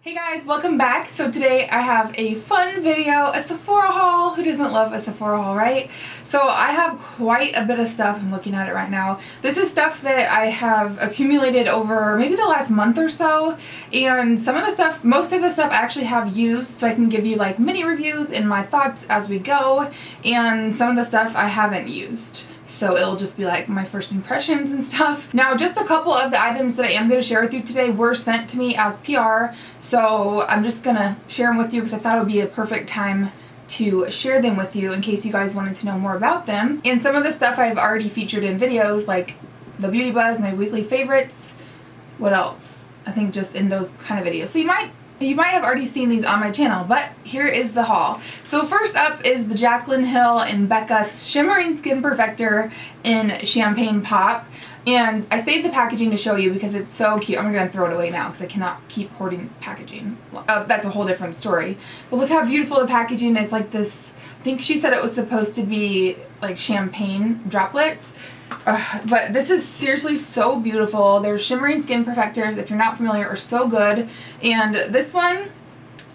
Hey guys, welcome back. So today I have a fun video, a Sephora haul. Who doesn't love a Sephora haul, right? So I have quite a bit of stuff. I'm looking at it right now. This is stuff that I have accumulated over maybe the last month or so, and some of the stuff, most of the stuff I actually have used, so I can give you like mini reviews and my thoughts as we go, and some of the stuff I haven't used. So it'll just be like my first impressions and stuff. Now, just a couple of the items that I am going to share with you today were sent to me as PR, so I'm just going to share them with you because I thought it would be a perfect time to share them with you in case you guys wanted to know more about them. And some of the stuff I've already featured in videos, like the Beauty Buzz, my weekly favorites. What else? I think just in those kind of videos. So you might have already seen these on my channel, but here is the haul. So first up is the Jaclyn Hill and Becca Shimmering Skin Perfector in Champagne Pop. And I saved the packaging to show you because it's so cute. I'm going to throw it away now because I cannot keep hoarding packaging. That's a whole different story. But look how beautiful the packaging is. Like this, I think she said it was supposed to be like champagne droplets. But this is seriously so beautiful. Their shimmering skin perfectors, if you're not familiar, are so good. And this one,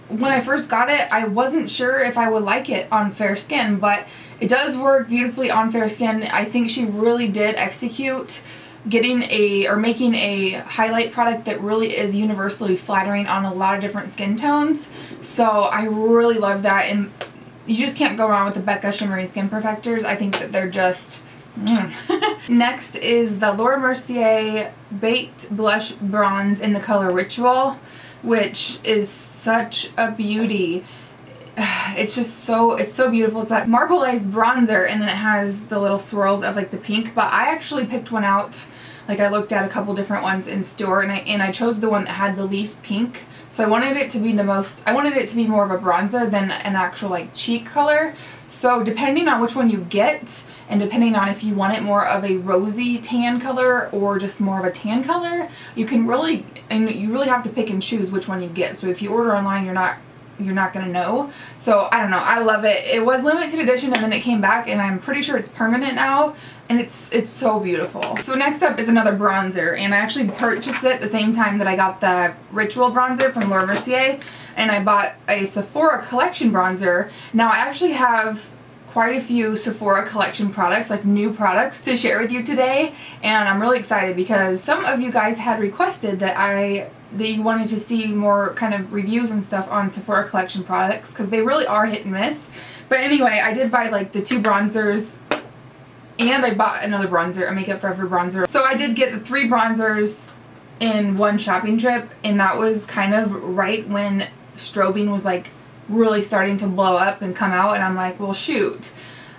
when I first got it, I wasn't sure if I would like it on fair skin, but it does work beautifully on fair skin. I think she really did execute making a highlight product that really is universally flattering on a lot of different skin tones. So I really love that, and you just can't go wrong with the Becca Shimmering Skin Perfectors. I think that they're just Next is the Laura Mercier Baked Blush Bronze in the color Ritual, which is such a beauty. It's so beautiful. It's that marbleized bronzer, and then it has the little swirls of like the pink, but I actually picked one out. Like, I looked at a couple different ones in store, and I chose the one that had the least pink. So I wanted it to be more of a bronzer than an actual like cheek color. So depending on which one you get, and depending on if you want it more of a rosy tan color or just more of a tan color, you really have to pick and choose which one you get. So if you order online, you're not gonna know. So I don't know, I love it. It was limited edition and then it came back, and I'm pretty sure it's permanent now, and it's so beautiful. So next up is another bronzer, and I actually purchased it the same time that I got the Ritual bronzer from Laura Mercier, and I bought a Sephora collection bronzer. Now I actually have quite a few Sephora collection products, like new products, to share with you today, and I'm really excited because some of you guys had requested that you wanted to see more kind of reviews and stuff on Sephora collection products because they really are hit and miss. But anyway, I did buy like the 2 bronzers, and I bought another bronzer, a Makeup Forever bronzer. So I did get the 3 bronzers in one shopping trip, and that was kind of right when strobing was like really starting to blow up and come out, and I'm like, well shoot,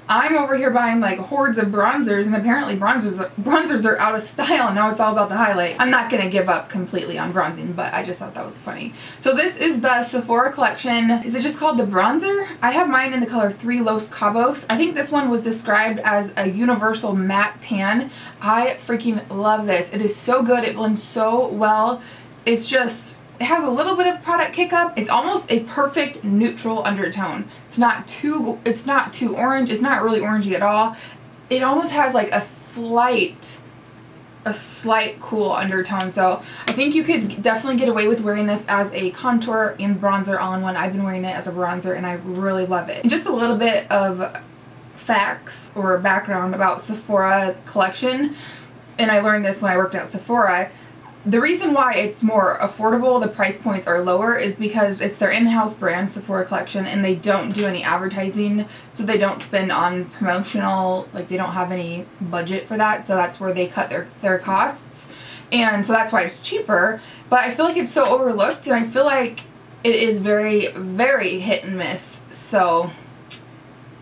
I'm over here buying like hordes of bronzers, and apparently bronzers are out of style, and now it's all about the highlight. I'm not gonna give up completely on bronzing, but I just thought that was funny. So this is the Sephora collection. Is it just called the bronzer? I have mine in the color 3 Los Cabos. I think this one was described as a universal matte tan. I freaking love this. It is so good. It blends so well. It has a little bit of product kick up. It's almost a perfect neutral undertone. It's not too orange. It's not really orangey at all. It almost has like a slight cool undertone. So I think you could definitely get away with wearing this as a contour and bronzer all in one. I've been wearing it as a bronzer, and I really love it. And just a little bit of facts or background about Sephora collection, and I learned this when I worked at Sephora. The reason why it's more affordable, the price points are lower, is because it's their in-house brand, Sephora collection, and they don't do any advertising, so they don't spend on promotional, like they don't have any budget for that, so that's where they cut their costs, and so that's why it's cheaper. But I feel like it's so overlooked, and I feel like it is very, very hit and miss, so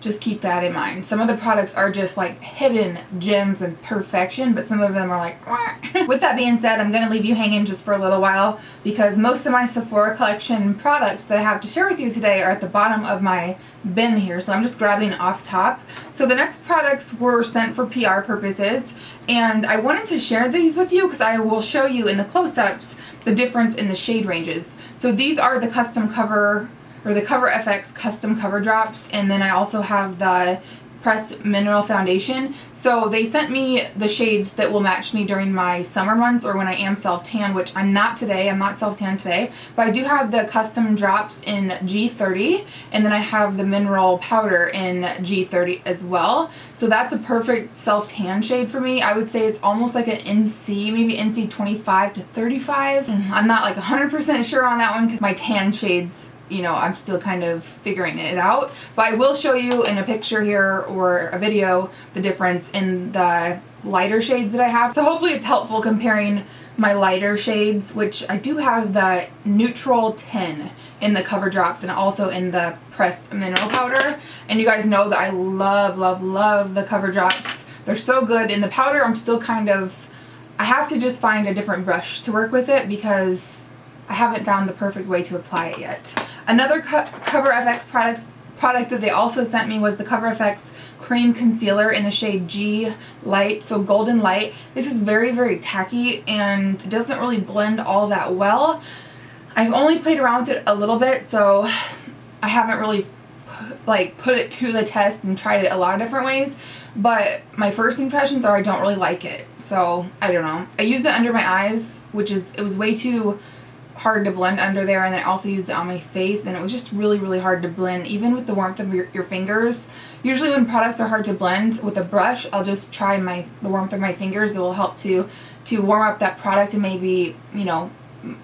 just keep that in mind. Some of the products are just like hidden gems and perfection, but some of them are like wah. With that being said, I'm going to leave you hanging just for a little while because most of my Sephora collection products that I have to share with you today are at the bottom of my bin here, so I'm just grabbing off top. So the next products were sent for PR purposes, and I wanted to share these with you because I will show you in the close-ups the difference in the shade ranges. So these are the custom cover, or the Cover FX custom cover drops, and then I also have the pressed mineral foundation. So they sent me the shades that will match me during my summer months or when I am self-tan, which I'm not today. I'm not self-tan today. But I do have the custom drops in G30, and then I have the mineral powder in G30 as well. So that's a perfect self-tan shade for me. I would say it's almost like an NC, maybe NC 25 to 35. I'm not like 100% sure on that one because my tan shades, you know, I'm still kind of figuring it out, but I will show you in a picture here or a video the difference in the lighter shades that I have. So hopefully it's helpful comparing my lighter shades, which I do have the neutral 10 in the cover drops and also in the pressed mineral powder. And you guys know that I love, love, love the cover drops. They're so good. In the powder, I'm still kind of, I have to just find a different brush to work with it because I haven't found the perfect way to apply it yet. Another Cover FX product that they also sent me was the Cover FX Cream Concealer in the shade G Light, so Golden Light. This is very, very tacky and doesn't really blend all that well. I've only played around with it a little bit, so I haven't really put it to the test and tried it a lot of different ways. But my first impressions are I don't really like it. So I don't know. I used it under my eyes, it was way too hard to blend under there, and then I also used it on my face, and it was just really, really hard to blend even with the warmth of your fingers. Usually when products are hard to blend with a brush, I'll just try the warmth of my fingers. It will help to warm up that product and maybe, you know,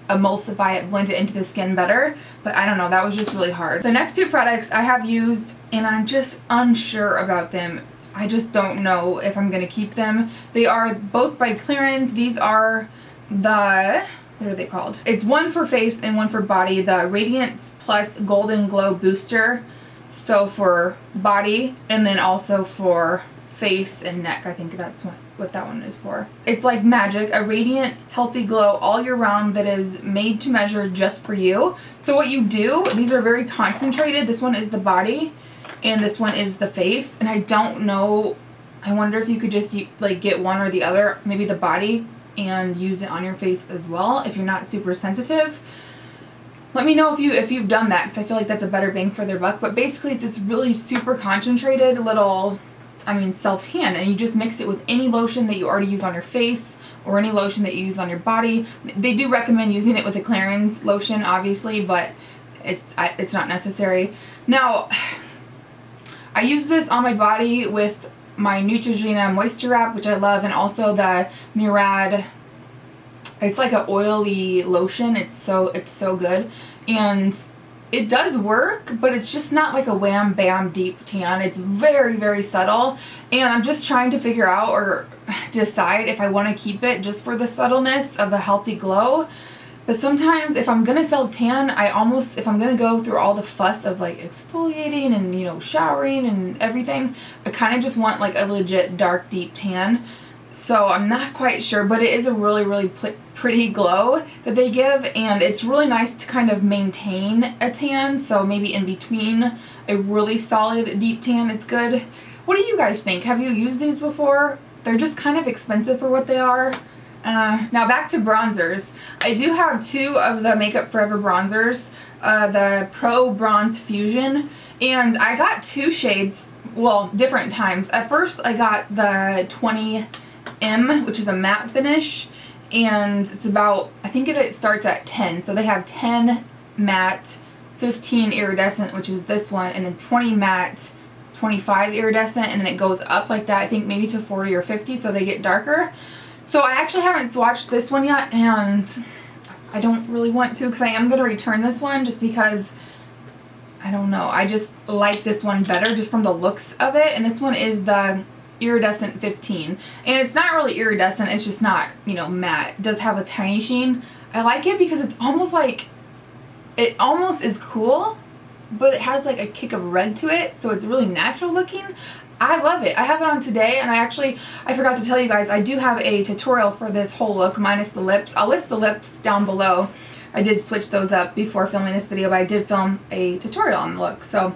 emulsify it, blend it into the skin better. But I don't know, that was just really hard. The next two products I have used and I'm just unsure about them. I just don't know if I'm gonna keep them. They are both by Clarins. These are the, what are they called? It's one for face and one for body. The Radiance Plus Golden Glow Booster. So for body, and then also for face and neck. I think that's what that one is for. It's like magic, a radiant, healthy glow all year round that is made to measure just for you. So what you do, these are very concentrated. This one is the body, and this one is the face. And I don't know, I wonder if you could just like get one or the other, maybe the body, and use it on your face as well if you're not super sensitive. Let me know if you've done that, because I feel like that's a better bang for their buck. But basically it's this really super concentrated little, self-tan, and you just mix it with any lotion that you already use on your face or any lotion that you use on your body. They do recommend using it with a Clarins lotion, obviously, but it's not necessary. Now, I use this on my body with my Neutrogena Moisture Wrap, which I love, and also the Murad. It's like an oily lotion. It's so good, and it does work, but it's just not like a wham bam deep tan. It's very, very subtle, and I'm just trying to figure out or decide if I want to keep it just for the subtleness of a healthy glow. But sometimes if I'm gonna self-tan, if I'm gonna go through all the fuss of like exfoliating and, you know, showering and everything, I kind of just want like a legit dark deep tan. So I'm not quite sure, but it is a really, really pretty glow that they give, and it's really nice to kind of maintain a tan. So maybe in between a really solid deep tan, it's good. What do you guys think? Have you used these before? They're just kind of expensive for what they are. Now back to bronzers. I do have two of the Makeup Forever bronzers, the Pro Bronze Fusion, and I got two shades, well, different times. At first I got the 20M, which is a matte finish, and it's about, I think it starts at 10, so they have 10 matte, 15 iridescent, which is this one, and then 20 matte, 25 iridescent, and then it goes up like that, I think maybe to 40 or 50, so they get darker. So I actually haven't swatched this one yet, and I don't really want to, because I am going to return this one just because, I don't know, I just like this one better just from the looks of it. And this one is the Iridescent 15, and it's not really iridescent, it's just not, you know, matte. It does have a tiny sheen. I like it because it's almost like, it almost is cool, but it has like a kick of red to it, so it's really natural looking. I love it. I have it on today, and I forgot to tell you guys, I do have a tutorial for this whole look minus the lips. I'll list the lips down below. I did switch those up before filming this video, but I did film a tutorial on the look, so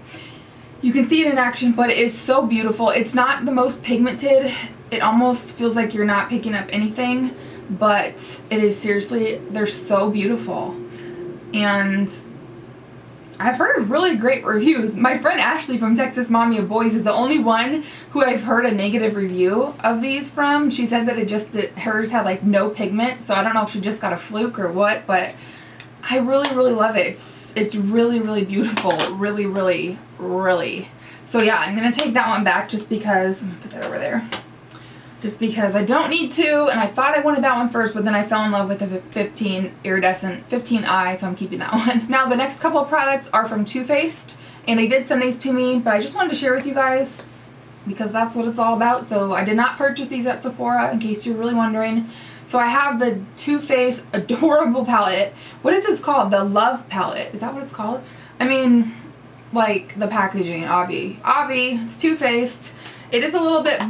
you can see it in action. But it is so beautiful. It's not the most pigmented. It almost feels like you're not picking up anything, but it is seriously, they're so beautiful. And I've heard really great reviews. My friend Ashley from Texas Mommy of Boys is the only one who I've heard a negative review of these from. She said that hers had like no pigment, so I don't know if she just got a fluke or what, but I really, really love it. It's really, really beautiful. Really, really, really. So yeah, I'm going to take that one back just because, I'm going to put that over there. Just because I don't need to, and I thought I wanted that one first, but then I fell in love with the 15 iridescent 15i, so I'm keeping that one. Now the next couple of products are from Too Faced, and they did send these to me, but I just wanted to share with you guys because that's what it's all about. So I did not purchase these at Sephora, in case you're really wondering. So I have the Too Faced adorable palette. What is this called? The Love palette. Is that what it's called? I mean, like the packaging, Avi, it's Too Faced. It is a little bit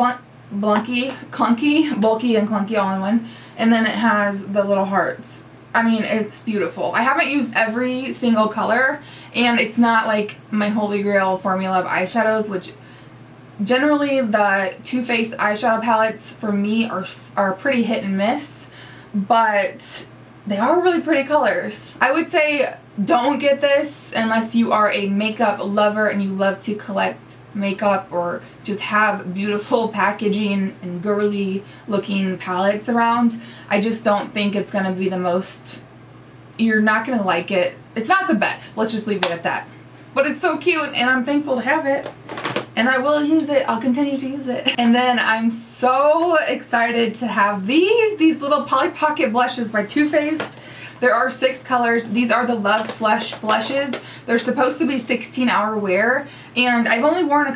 bulky and clunky all in one, and then it has the little hearts. I mean, it's beautiful. I haven't used every single color, and it's not like my holy grail formula of eyeshadows, which generally the Too Faced eyeshadow palettes for me are pretty hit and miss, but they are really pretty colors. I would say don't get this unless you are a makeup lover and you love to collect makeup or just have beautiful packaging and girly looking palettes around. I just don't think it's going to be the most, you're not going to like it. It's not the best. Let's just leave it at that. But it's so cute and I'm thankful to have it. And I will use it. I'll continue to use it. And then I'm so excited to have these little Polly Pocket blushes by Too Faced. There are 6 colors. These are the Love Flush blushes. They're supposed to be 16-hour wear, and I've only worn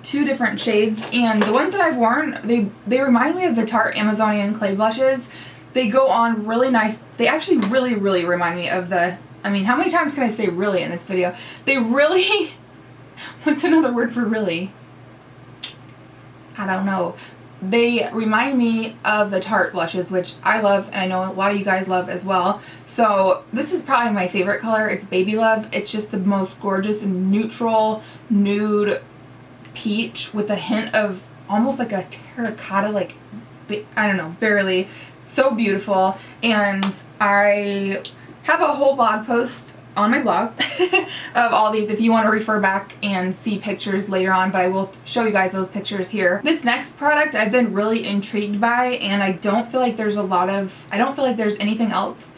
two different shades, and the ones that I've worn, they remind me of the Tarte Amazonian clay blushes. They go on really nice. They actually really, really remind me of the, I mean, how many times can I say really in this video? They really, what's another word for really? I don't know. They remind me of the Tarte blushes, which I love, and I know a lot of you guys love as well. So this is probably my favorite color. It's Baby Love. It's just the most gorgeous and neutral nude peach with a hint of almost like a terracotta, like, I don't know, barely. So beautiful. And I have a whole blog post on my blog of all these if you want to refer back and see pictures later on, but I will show you guys those pictures here. This next product I've been really intrigued by, and I don't feel like there's anything else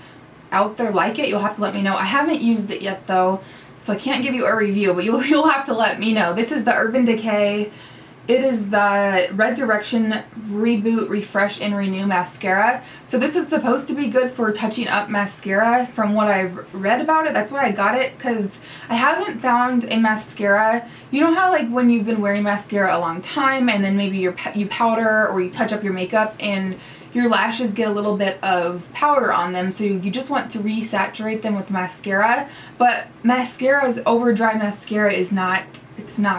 out there like it. You'll have to let me know. I haven't used it yet though, so I can't give you a review, but you'll have to let me know. This is the Urban Decay. It is the Resurrection Reboot Refresh and Renew Mascara. So this is supposed to be good for touching up mascara from what I've read about it. That's why I got it, because I haven't found a mascara. You know how like when you've been wearing mascara a long time and then maybe you powder or you touch up your makeup and your lashes get a little bit of powder on them, so you just want to resaturate them with mascara. But over dry mascara is not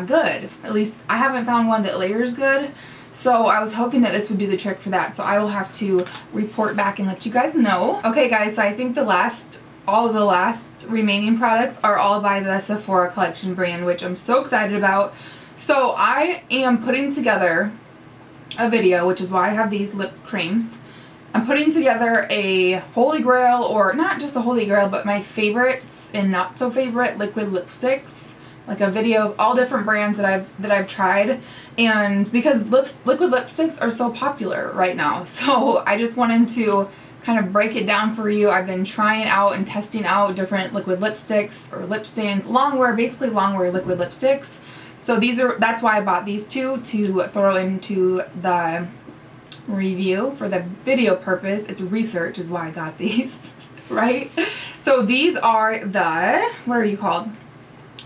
good. At least I haven't found one that layers good. So I was hoping that this would do the trick for that. So I will have to report back and let you guys know. Okay guys, so I think all of the last remaining products are all by the Sephora collection brand, which I'm so excited about. So I am putting together a video, which is why I have these lip creams. I'm putting together a holy grail, or not just a holy grail, but my favorites and not so favorite liquid lipsticks. Like a video of all different brands that I've tried, and because liquid lipsticks are so popular right now, so I just wanted to kind of break it down for you. I've been trying out and testing out different liquid lipsticks or lip stains, basically longwear liquid lipsticks. So that's why I bought these two to throw into the review for the video purpose. It's research is why I got these, right? So these are the, what are you called?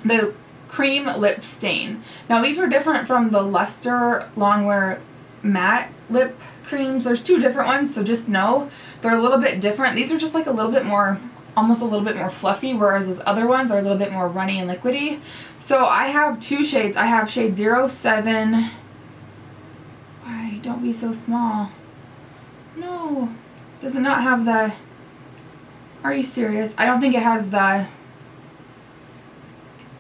The Cream Lip Stain. Now these are different from the Luster Longwear Matte Lip Creams. There's 2 different ones, so just know they're a little bit different. These are just like a little bit more, almost a little bit more fluffy, whereas those other ones are a little bit more runny and liquidy. So I have 2 shades. I have shade 07. Why, don't be so small. No, does it not have the, are you serious? I don't think it has the,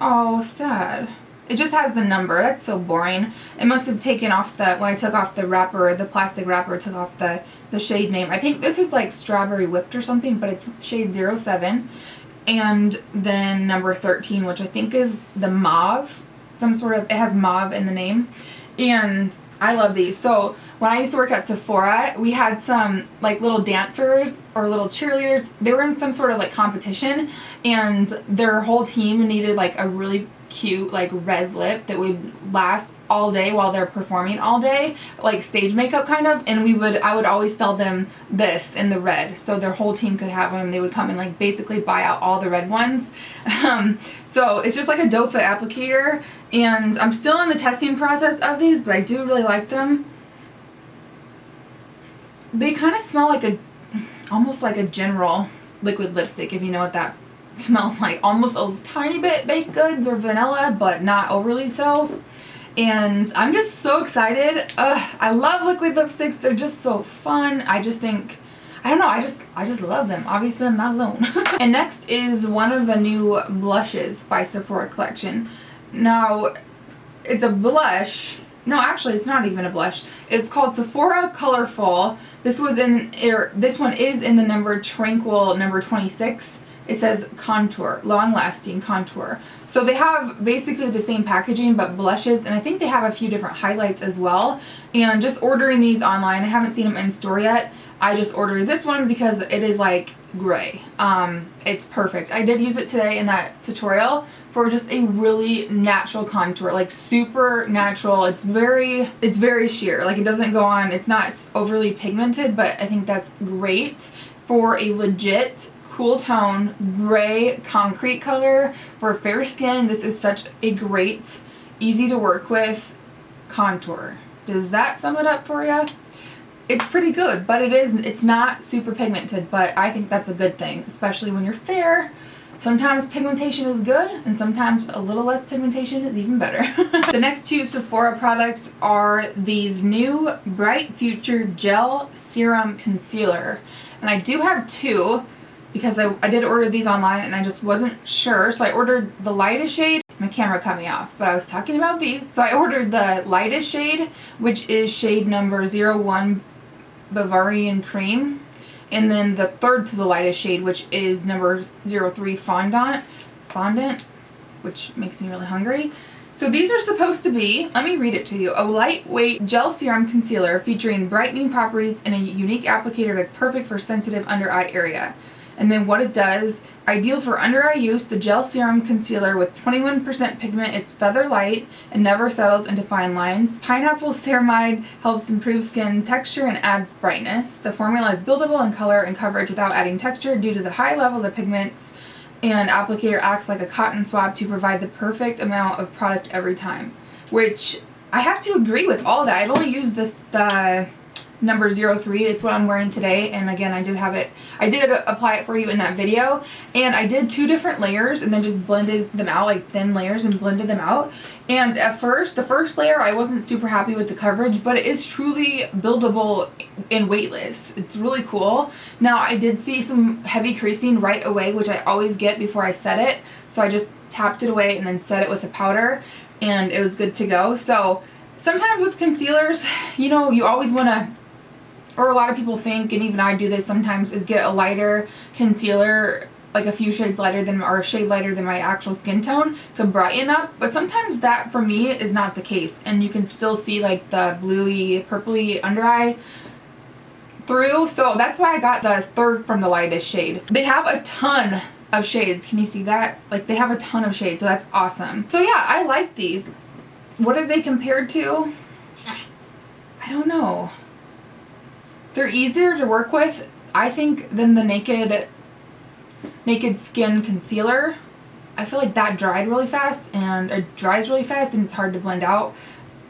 oh, sad. It just has the number. That's so boring. It must have taken off the, when I took off the wrapper, the plastic wrapper took off the shade name. I think this is like Strawberry Whipped or something, but it's shade 07. and then number 13, which I think is the mauve. Some sort of, it has mauve in the name. And I love these. So when I used to work at Sephora, we had some like little dancers or little cheerleaders. They were in some sort of like competition, and their whole team needed like a really cute like red lip that would last all day while they're performing all day, like stage makeup kind of. And I would always sell them this in the red, so their whole team could have them. They would come and like basically buy out all the red ones. So it's just like a doe foot applicator, and I'm still in the testing process of these, but I do really like them. They kind of smell like almost like a general liquid lipstick, if you know what that smells like. Almost a tiny bit baked goods or vanilla, but not overly so. And I'm just so excited. I love liquid lipsticks. They're just so fun. I just think, I don't know, I just love them. Obviously, I'm not alone. And next is one of the new blushes by Sephora collection. Now, it's a blush. No, actually, it's not even a blush. It's called Sephora Colorful. This one is in the number Tranquil number 26. It says contour, long-lasting contour. So they have basically the same packaging but blushes, and I think they have a few different highlights as well. And just ordering these online, I haven't seen them in store yet. I just ordered this one because it is like gray. It's perfect. I did use it today in that tutorial for just a really natural contour, like super natural. It's very sheer. Like it doesn't go on. It's not overly pigmented, but I think that's great for a legit cool tone gray concrete color for fair skin. This is such a great, easy to work with contour. Does that sum it up for you? It's pretty good, but it's not super pigmented, but I think that's a good thing, especially when you're fair. Sometimes pigmentation is good, and sometimes a little less pigmentation is even better. The next two Sephora products are these new Bright Future Gel Serum Concealer. And I do have two, because I did order these online and I just wasn't sure. So I ordered the lightest shade. My camera cut me off, but I was talking about these. So I ordered the lightest shade, which is shade number 01 Bavarian Cream. And then the third to the lightest shade, which is number 03 Fondant, which makes me really hungry. So these are supposed to be, let me read it to you, a lightweight gel serum concealer featuring brightening properties and a unique applicator that's perfect for sensitive under eye area. And then what it does, ideal for under eye use, the gel serum concealer with 21% pigment is feather light and never settles into fine lines. Pineapple ceramide helps improve skin texture and adds brightness. The formula is buildable in color and coverage without adding texture due to the high levels of pigments, and applicator acts like a cotton swab to provide the perfect amount of product every time. Which I have to agree with all of that. I've only used the number 03. It's what I'm wearing today, and again, I did apply it for you in that video, and I did 2 different layers and then just blended them out, like thin layers, and blended them out. And at first, the first layer, I wasn't super happy with the coverage, but it is truly buildable and weightless. It's really cool. Now, I did see some heavy creasing right away, which I always get before I set it, so I just tapped it away and then set it with a powder, and it was good to go. So sometimes with concealers, you know, you always want to, or a lot of people think, and even I do this sometimes, is get a lighter concealer, like a few shades lighter than, or a shade lighter than my actual skin tone to brighten up. But sometimes that, for me, is not the case, and you can still see like the bluey, purpley under eye through. So that's why I got the third from the lightest shade. They have a ton of shades. Can you see that? Like, they have a ton of shades, so that's awesome. So yeah, I like these. What are they compared to? I don't know. They're easier to work with, I think, than the Naked Skin Concealer. I feel like that dried really fast, and it dries really fast, and it's hard to blend out.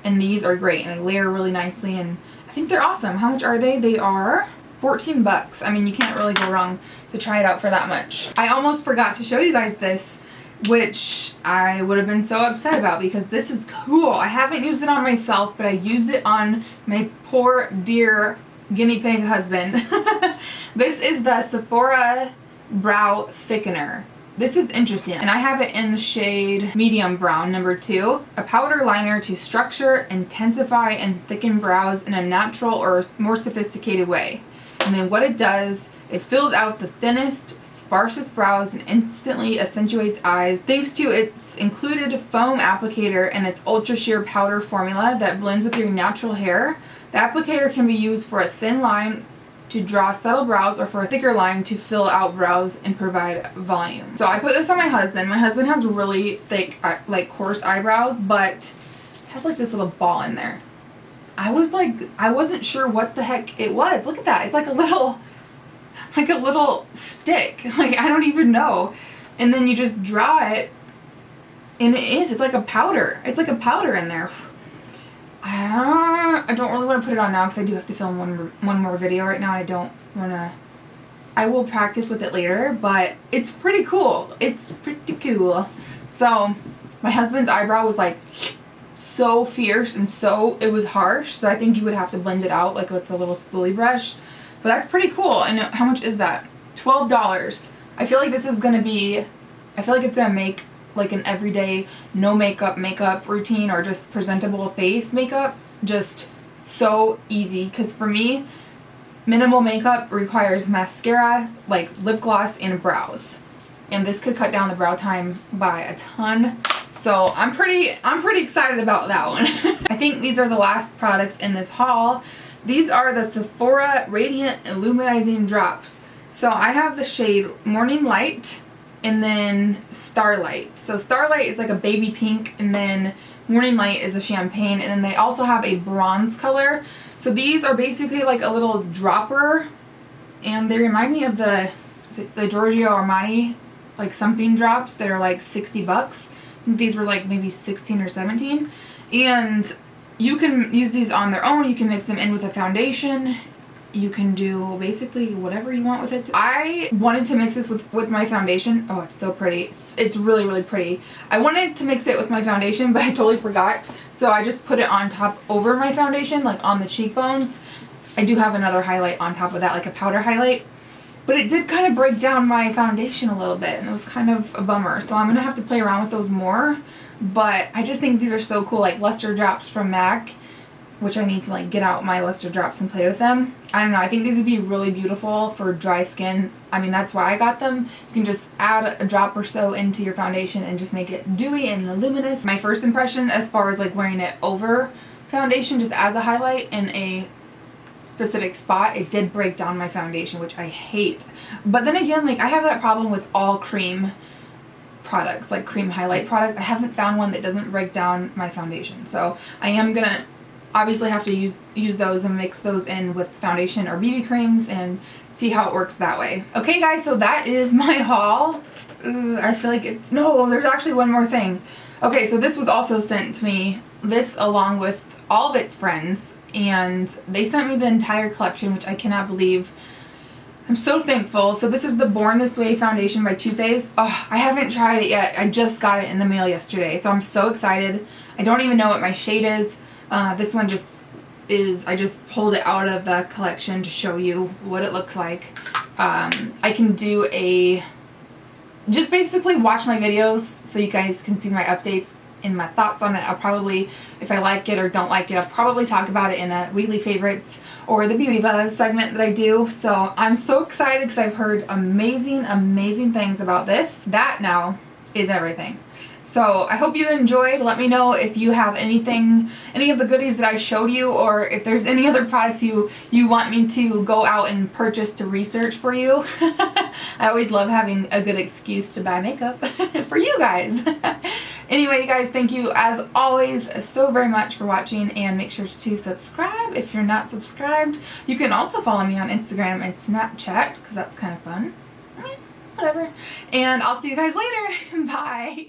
And these are great, and they layer really nicely, and I think they're awesome. How much are they? They are $14. I mean, you can't really go wrong to try it out for that much. I almost forgot to show you guys this, which I would have been so upset about, because this is cool. I haven't used it on myself, but I used it on my poor dear guinea pig husband. This is the Sephora Brow Thickener. This is interesting, and I have it in the shade medium brown, number 2. A powder liner to structure, intensify, and thicken brows in a natural or more sophisticated way. And then what it does, it fills out the thinnest sparsest brows and instantly accentuates eyes thanks to its included foam applicator and its ultra sheer powder formula that blends with your natural hair. The applicator can be used for a thin line to draw subtle brows or for a thicker line to fill out brows and provide volume. So I put this on my husband. My husband has really thick, like coarse eyebrows, but has like this little ball in there. I wasn't sure what the heck it was. Look at that. It's like a little stick. Like, I don't even know. And then you just draw it and it's like a powder. It's like a powder in there. I don't really want to put it on now because I do have to film one more video right now. I don't want to. I will practice with it later, but it's pretty cool. It's pretty cool. So my husband's eyebrow was like so fierce and it was harsh. So I think you would have to blend it out like with a little spoolie brush. But that's pretty cool. And how much is that? $12. I feel like this is going to be, I feel like it's going to make like an everyday no makeup routine or just presentable face makeup just so easy. Because for me, minimal makeup requires mascara, like lip gloss, and brows. And this could cut down the brow time by a ton. So I'm pretty excited about that one. I think these are the last products in this haul. These are the Sephora Radiant Luminizing Drops. So I have the shade Morning Light and then Starlight. So Starlight is like a baby pink, and then Morning Light is a champagne, and then they also have a bronze color. So these are basically like a little dropper, and they remind me of the Giorgio Armani like something drops that are like 60 bucks. These were like maybe 16 or 17. And you can use these on their own. You can mix them in with a foundation. You can do basically whatever you want with it. I wanted to mix this with my foundation. Oh, it's so pretty. It's really, really pretty. I wanted to mix it with my foundation, but I totally forgot. So I just put it on top over my foundation, like on the cheekbones. I do have another highlight on top of that, like a powder highlight. But it did kind of break down my foundation a little bit, and it was kind of a bummer. So I'm going to have to play around with those more. But I just think these are so cool, like luster drops from MAC, which I need to like get out my luster drops and play with them. I don't know, I think these would be really beautiful for dry skin. I mean, that's why I got them. You can just add a drop or so into your foundation and just make it dewy and luminous. My first impression as far as like wearing it over foundation just as a highlight in a specific spot, it did break down my foundation, which I hate. But then again, like I have that problem with all cream products, like cream highlight products. I haven't found one that doesn't break down my foundation. So I am gonna obviously have to use those and mix those in with foundation or BB creams and see how it works that way. Okay guys, so that is my haul. I feel like it's, no, there's actually one more thing. Okay, so this was also sent to me, this along with all of its friends, and they sent me the entire collection, which I cannot believe. I'm so thankful. So this is the Born This Way foundation by Too Faced. Oh, I haven't tried it yet. I just got it in the mail yesterday, so I'm so excited. I don't even know what my shade is. This one just is, I just pulled it out of the collection to show you what it looks like. I can do just basically watch my videos so you guys can see my updates and my thoughts on it. I'll probably, if I like it or don't like it, I'll probably talk about it in a weekly favorites or the Beauty Buzz segment that I do. So I'm so excited because I've heard amazing, amazing things about this. That now is everything. So I hope you enjoyed. Let me know if you have anything, any of the goodies that I showed you, or if there's any other products you want me to go out and purchase to research for you. I always love having a good excuse to buy makeup for you guys. Anyway, you guys, thank you as always so very much for watching, and make sure to subscribe if you're not subscribed. You can also follow me on Instagram and Snapchat because that's kind of fun. Whatever. And I'll see you guys later. Bye.